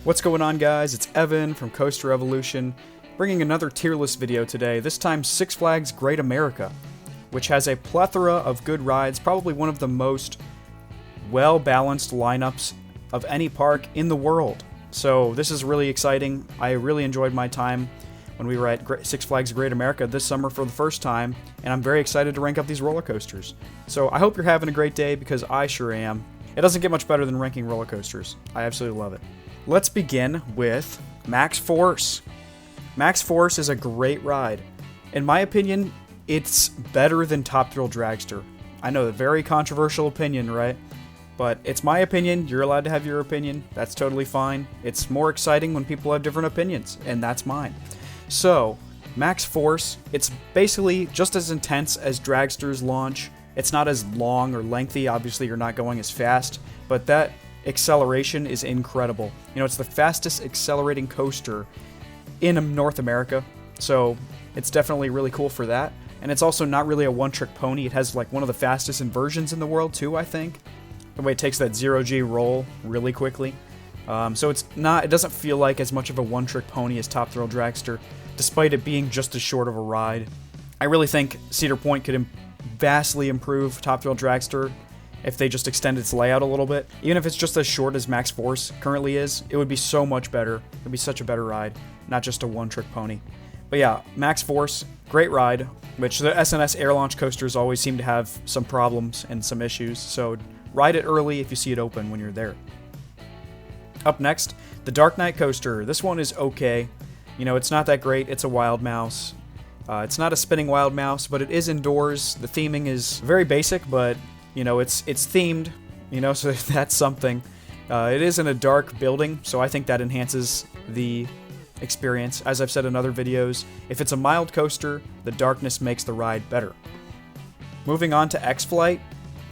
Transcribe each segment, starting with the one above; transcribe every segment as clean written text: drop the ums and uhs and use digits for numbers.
What's going on, guys? It's Evan from Coaster Evolution, bringing another tier list video today, this time Six Flags Great America, which has a plethora of good rides, probably one of the most well-balanced lineups of any park in the world. So this is really exciting. I really enjoyed my time when we were at Six Flags Great America this summer for the first time, and I'm very excited to rank up these roller coasters. So I hope you're having a great day, because I sure am. It doesn't get much better than ranking roller coasters. I absolutely love it. Let's begin with Max Force. Max Force is a great ride. In my opinion, it's better than Top Thrill Dragster. I know, a very controversial opinion, right? But it's my opinion. You're allowed to have your opinion. That's totally fine. It's more exciting when people have different opinions, and that's mine. So, Max Force, it's basically just as intense as Dragster's launch. It's not as long or lengthy. Obviously, you're not going as fast, but that acceleration is incredible. You know, it's the fastest accelerating coaster in North America, so it's definitely really cool for that. And it's also not really a one-trick pony. It has like one of the fastest inversions in the world too, I think. The way it takes that 0G roll really quickly. So it doesn't feel like as much of a one-trick pony as Top Thrill Dragster, despite it being just as short of a ride. I really think Cedar Point could vastly improve Top Thrill Dragster if they just extend its layout a little bit. Even if it's just as short as Max Force currently is, it would be so much better. It would be such a better ride, not just a one-trick pony. But yeah, Max Force, great ride, which the SNS air launch coasters always seem to have some problems and some issues, so ride it early if you see it open when you're there. Up next, the Dark Knight coaster. This one is okay. You know, it's not that great. It's a Wild Mouse. It's not a spinning Wild Mouse, but it is indoors. The theming is very basic, but you know, it's themed, you know, so that's something. It is in a dark building, so I think that enhances the experience. As I've said in other videos, if it's a mild coaster, the darkness makes the ride better. Moving on to X-Flight.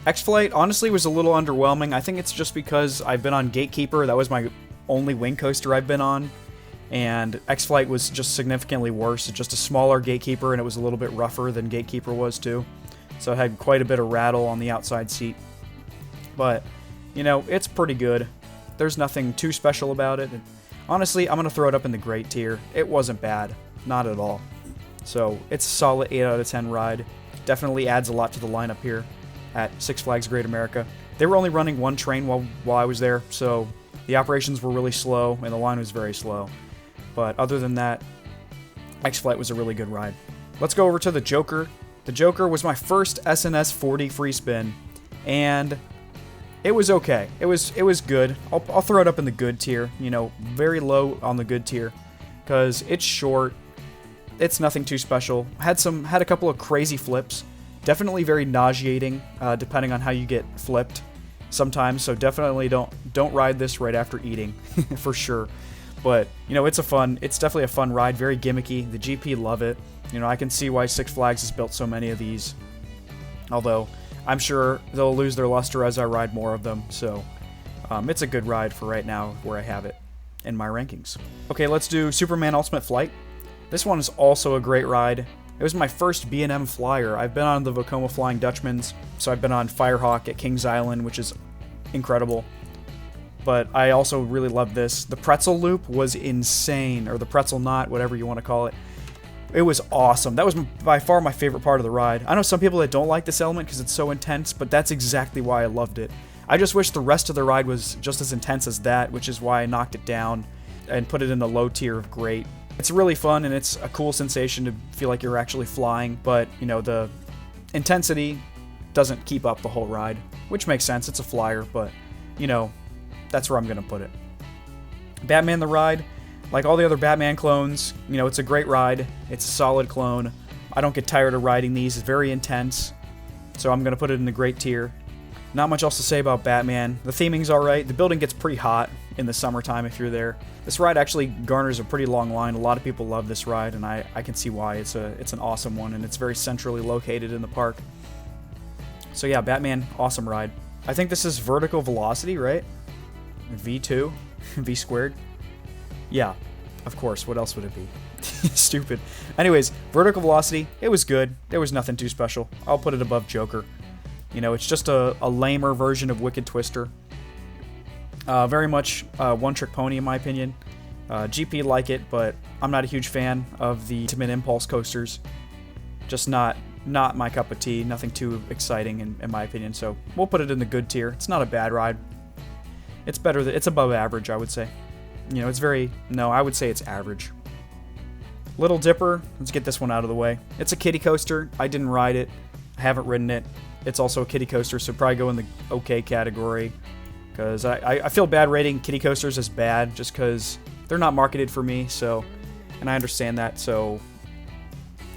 X-Flight honestly was a little underwhelming. I think it's just because I've been on Gatekeeper. That was my only wing coaster I've been on. And X-Flight was just significantly worse. It's just a smaller Gatekeeper, and it was a little bit rougher than Gatekeeper was too. So it had quite a bit of rattle on the outside seat. But, you know, it's pretty good. There's nothing too special about it. Honestly, I'm going to throw it up in the great tier. It wasn't bad. Not at all. So it's a solid 8 out of 10 ride. Definitely adds a lot to the lineup here at Six Flags Great America. They were only running one train while I was there, so the operations were really slow and the line was very slow. But other than that, X-Flight was a really good ride. Let's go over to the Joker. The Joker was my first SNS 40 free spin, and it was okay. It was good. I'll throw it up in the good tier. You know, very low on the good tier, because it's short. It's nothing too special. Had a couple of crazy flips. Definitely very nauseating, depending on how you get flipped sometimes. So definitely don't ride this right after eating, for sure. But, you know, it's definitely a fun ride, very gimmicky. The GP love it. You know, I can see why Six Flags has built so many of these. Although, I'm sure they'll lose their luster as I ride more of them. So, it's a good ride for right now where I have it in my rankings. Okay, let's do Superman Ultimate Flight. This one is also a great ride. It was my first B&M flyer. I've been on the Vekoma Flying Dutchmans, so I've been on Firehawk at Kings Island, which is incredible. But I also really love this. The pretzel loop was insane, or the pretzel knot, whatever you want to call it. It was awesome. That was by far my favorite part of the ride. I know some people that don't like this element because it's so intense, but that's exactly why I loved it. I just wish the rest of the ride was just as intense as that, which is why I knocked it down and put it in the low tier of great. It's really fun, and it's a cool sensation to feel like you're actually flying, but, you know, the intensity doesn't keep up the whole ride, which makes sense. It's a flyer, but, you know, that's where I'm going to put it. Batman the Ride, like all the other Batman clones, you know, it's a great ride. It's a solid clone. I don't get tired of riding these. It's very intense, so I'm going to put it in the great tier. Not much else to say about Batman. The theming's alright. The building gets pretty hot in the summertime if you're there. This ride actually garners a pretty long line. A lot of people love this ride, and I can see why. It's an awesome one, and it's very centrally located in the park. So yeah, Batman, awesome ride. I think this is Vertical Velocity, right? V2? V squared? Yeah, of course. What else would it be? Stupid. Anyways, Vertical Velocity, it was good. There was nothing too special. I'll put it above Joker. You know, it's just a lamer version of Wicked Twister. Very much one-trick pony in my opinion. GP like it, but I'm not a huge fan of the Ultimate Impulse coasters. Just not my cup of tea. Nothing too exciting in my opinion. So we'll put it in the good tier. It's not a bad ride. It's better. It's above average, I would say. You know, it's very... No, I would say it's average. Little Dipper. Let's get this one out of the way. It's a kiddie coaster. I didn't ride it. I haven't ridden it. It's also a kiddie coaster, so probably go in the okay category. Because I feel bad rating kiddie coasters as bad, just because they're not marketed for me, so... And I understand that, so...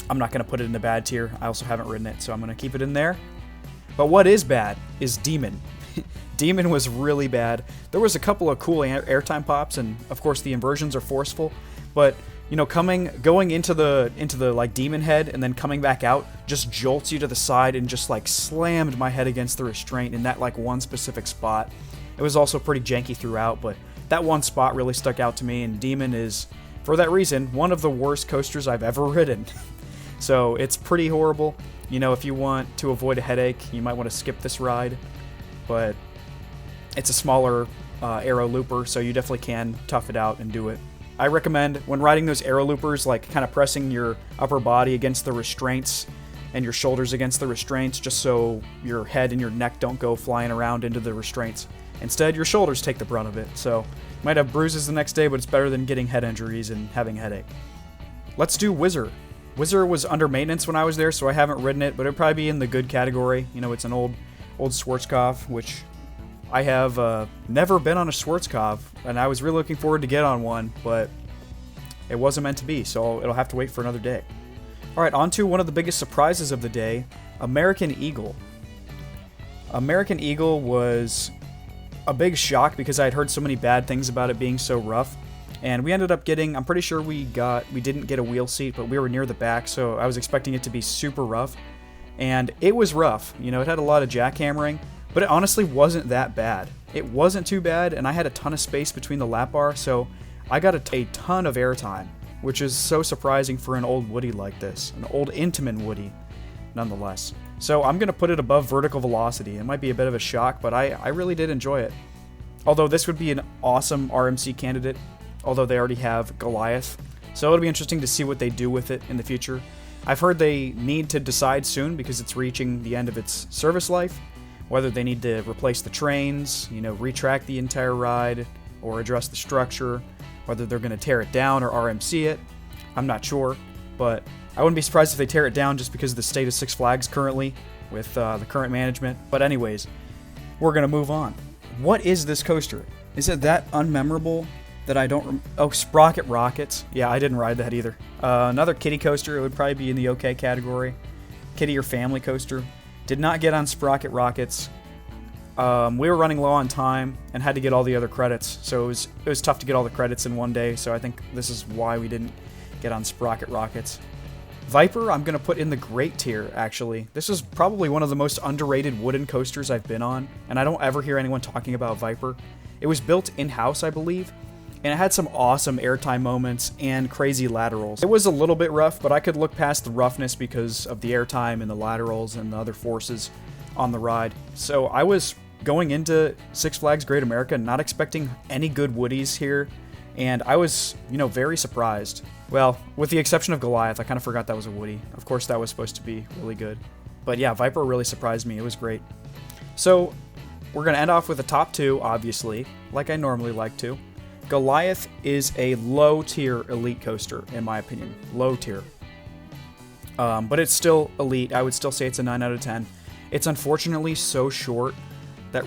I'm not going to put it in the bad tier. I also haven't ridden it, so I'm going to keep it in there. But what is bad is Demon. Demon was really bad. There was a couple of cool airtime pops, and of course the inversions are forceful, but you know, going into the like Demon head and then coming back out just jolts you to the side and just like slammed my head against the restraint in that like one specific spot. It was also pretty janky throughout, but that one spot really stuck out to me, and Demon is, for that reason, one of the worst coasters I've ever ridden. So it's pretty horrible. You know, if you want to avoid a headache, you might want to skip this ride, but it's a smaller aero looper, so you definitely can tough it out and do it. I recommend, when riding those aero loopers, like kind of pressing your upper body against the restraints and your shoulders against the restraints, just so your head and your neck don't go flying around into the restraints. Instead, your shoulders take the brunt of it, so you might have bruises the next day, but it's better than getting head injuries and having a headache. Let's do Whizzer. Whizzer was under maintenance when I was there, so I haven't ridden it, but it'd probably be in the good category. You know, it's an old Schwarzkopf, which I have never been on a Schwarzkopf, and I was really looking forward to get on one, but it wasn't meant to be, so it'll have to wait for another day. Alright, on to one of the biggest surprises of the day, American Eagle. American Eagle was a big shock because I had heard so many bad things about it being so rough. And we ended up getting, I'm pretty sure we didn't get a wheel seat, but we were near the back, so I was expecting it to be super rough. And it was rough. You know, it had a lot of jackhammering, but it honestly wasn't that bad. It wasn't too bad, and I had a ton of space between the lap bar, so I got a ton of airtime, which is so surprising for an old Woody like this. An old Intamin Woody, nonetheless. So I'm going to put it above Vertical Velocity. It might be a bit of a shock, but I really did enjoy it. Although this would be an awesome RMC candidate, although they already have Goliath. So it'll be interesting to see what they do with it in the future. I've heard they need to decide soon because it's reaching the end of its service life, whether they need to replace the trains, you know, retrack the entire ride, or address the structure, whether they're going to tear it down or RMC it. I'm not sure, but I wouldn't be surprised if they tear it down just because of the state of Six Flags currently with the current management. But anyways, we're going to move on. What is this coaster? Is it that unmemorable that I don't... Oh, Sprocket Rockets. Yeah, I didn't ride that either. Another kiddie coaster. It would probably be in the okay category. Kiddie or family coaster. Did not get on Sprocket Rockets. We were running low on time and had to get all the other credits, so it was tough to get all the credits in one day, so I think this is why we didn't get on Sprocket Rockets. Viper, I'm going to put in the great tier, actually. This is probably one of the most underrated wooden coasters I've been on, and I don't ever hear anyone talking about Viper. It was built in-house, I believe, and it had some awesome airtime moments and crazy laterals. It was a little bit rough, but I could look past the roughness because of the airtime and the laterals and the other forces on the ride. So I was going into Six Flags Great America not expecting any good Woodies here, and I was, you know, very surprised. Well, with the exception of Goliath, I kind of forgot that was a Woody. Of course, that was supposed to be really good. But yeah, Viper really surprised me. It was great. So we're going to end off with the top two, obviously, like I normally like to. Goliath is a low-tier elite coaster, in my opinion. Low tier. But it's still elite. I would still say it's a 9 out of 10. It's unfortunately so short that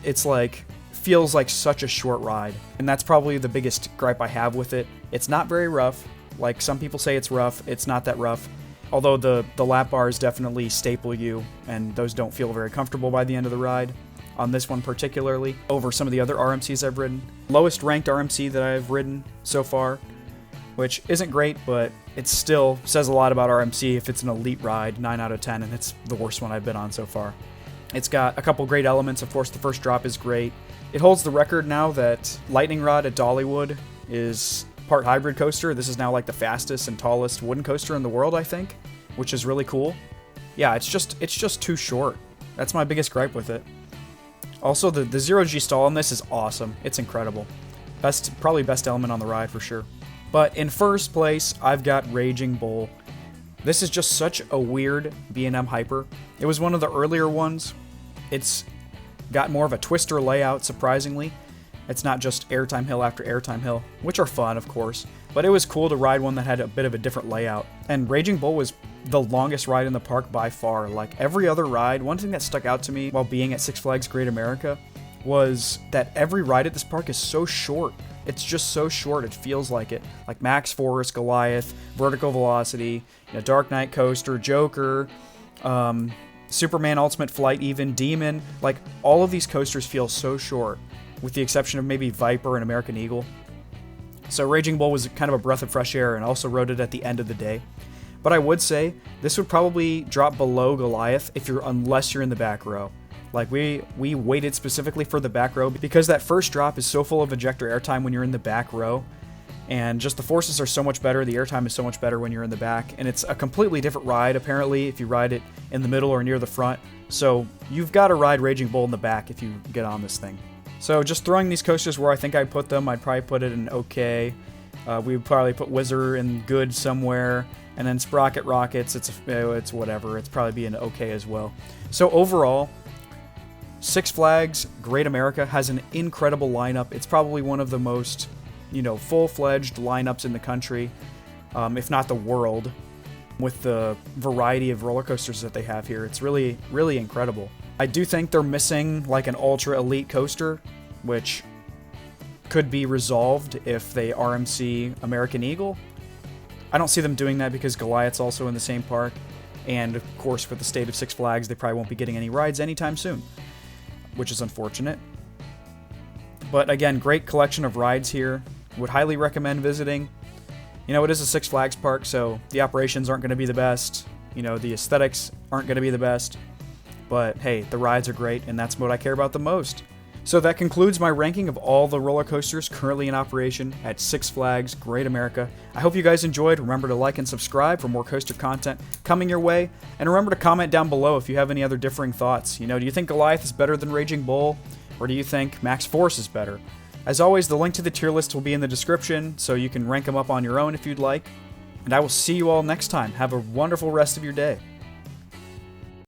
it's like feels like such a short ride. And that's probably the biggest gripe I have with it. It's not very rough. Like some people say it's rough. It's not that rough. Although the lap bars definitely staple you, and those don't feel very comfortable by the end of the ride. On this one particularly, over some of the other RMCs I've ridden. Lowest ranked RMC that I've ridden so far, which isn't great, but it still says a lot about RMC if it's an elite ride, 9 out of 10, and it's the worst one I've been on so far. It's got a couple great elements. Of course, the first drop is great. It holds the record now that Lightning Rod at Dollywood is part hybrid coaster. This is now like the fastest and tallest wooden coaster in the world, I think, which is really cool. Yeah, it's just too short. That's my biggest gripe with it. Also, the zero-G stall on this is awesome. It's incredible. Probably best element on the ride for sure. But in first place, I've got Raging Bull. This is just such a weird B&M Hyper. It was one of the earlier ones. It's got more of a twister layout, surprisingly. It's not just airtime hill after airtime hill, which are fun, of course. But it was cool to ride one that had a bit of a different layout. And Raging Bull was the longest ride in the park by far. Like every other ride, one thing that stuck out to me while being at Six Flags Great America was that every ride at this park is so short. It's just so short, it feels like it. Like Max Force, Goliath, Vertical Velocity, Dark Knight Coaster, Joker, Superman Ultimate Flight even, Demon. Like, all of these coasters feel so short, with the exception of maybe Viper and American Eagle. So Raging Bull was kind of a breath of fresh air, and also rode it at the end of the day. But I would say, this would probably drop below Goliath unless you're in the back row. Like, we waited specifically for the back row because that first drop is so full of ejector airtime when you're in the back row. And just the forces are so much better, the airtime is so much better when you're in the back. And it's a completely different ride, apparently, if you ride it in the middle or near the front. So you've got to ride Raging Bull in the back if you get on this thing. So just throwing these coasters where I think I'd put them, I'd probably put it in okay. We would probably put Whizzer in good somewhere. And then Sprocket Rockets, it's whatever. It's probably be an okay as well. So overall, Six Flags Great America has an incredible lineup. It's probably one of the most, full-fledged lineups in the country, if not the world, with the variety of roller coasters that they have here. It's really, really incredible. I do think they're missing like an ultra elite coaster, which could be resolved if they RMC American Eagle. I don't see them doing that because Goliath's also in the same park, and of course with the state of Six Flags, they probably won't be getting any rides anytime soon, which is unfortunate. But again, great collection of rides here. Would highly recommend visiting. It is a Six Flags park, so the operations aren't going to be the best. The aesthetics aren't going to be the best. But hey, the rides are great, and that's what I care about the most. So that concludes my ranking of all the roller coasters currently in operation at Six Flags Great America. I hope you guys enjoyed. Remember to like and subscribe for more coaster content coming your way. And remember to comment down below if you have any other differing thoughts. Do you think Goliath is better than Raging Bull? Or do you think Max Force is better? As always, the link to the tier list will be in the description, so you can rank them up on your own if you'd like. And I will see you all next time. Have a wonderful rest of your day.